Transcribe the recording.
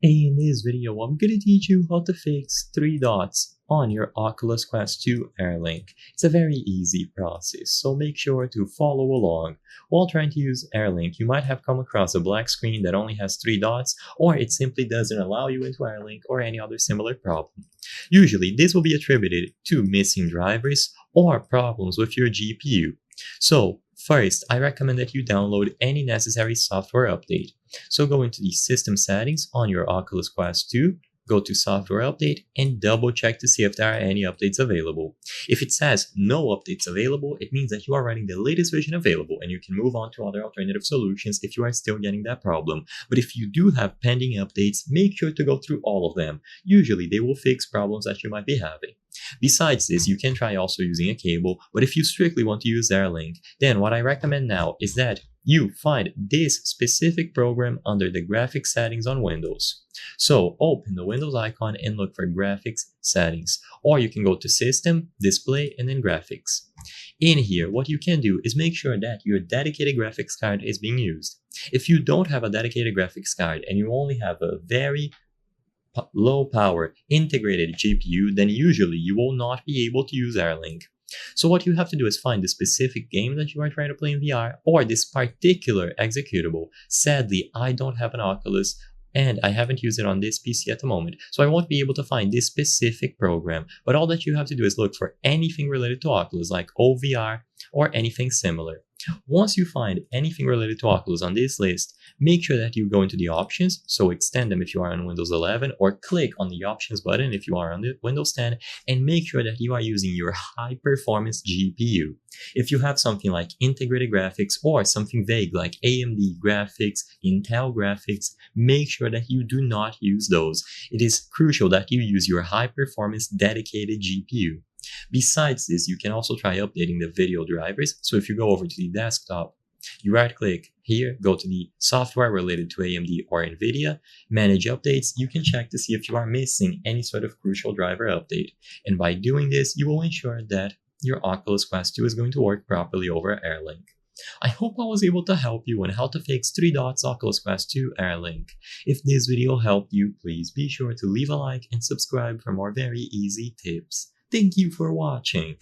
In this video, I'm gonna teach you how to fix 3 dots on your Oculus Quest 2 AirLink. It's a very easy process, so make sure to follow along. While trying to use AirLink, you might have come across a black screen that only has 3 dots, or it simply doesn't allow you into AirLink or any other similar problem. Usually, this will be attributed to missing drivers or problems with your GPU. So, first, I recommend that you download any necessary software update. So go into the system settings on your Oculus Quest 2, go to software update, and double check to see if there are any updates available. If it says no updates available, it means that you are running the latest version available and you can move on to other alternative solutions if you are still getting that problem. But if you do have pending updates, make sure to go through all of them. Usually they will fix problems that you might be having. Besides this, you can try also using a cable, but if you strictly want to use AirLink, then what I recommend now is that you find this specific program under the graphics settings on Windows. So open the Windows icon and look for graphics settings, or you can go to System, Display, and then Graphics. In here, what you can do is make sure that your dedicated graphics card is being used. If you don't have a dedicated graphics card and you only have a very low power integrated GPU, then usually you will not be able to use AirLink. So what you have to do is find the specific game that you are trying to play in VR or this particular executable. Sadly, I don't have an Oculus and I haven't used it on this PC at the moment, so I won't be able to find this specific program, but all that you have to do is look for anything related to Oculus like OVR or anything similar. Once you find anything related to Oculus on this list, make sure that you go into the options, so extend them if you are on Windows 11, or click on the options button if you are on the Windows 10, and make sure that you are using your high performance GPU. If you have something like integrated graphics or something vague like AMD graphics, Intel graphics, make sure that you do not use those. It is crucial that you use your high performance dedicated GPU. Besides this, you can also try updating the video drivers. So if you go over to the desktop, you right click here, go to the software related to AMD or NVIDIA, manage updates. You can check to see if you are missing any sort of crucial driver update. And by doing this, you will ensure that your Oculus Quest 2 is going to work properly over AirLink. I hope I was able to help you on how to fix 3 dots Oculus Quest 2 AirLink. If this video helped you, please be sure to leave a like and subscribe for more very easy tips. Thank you for watching.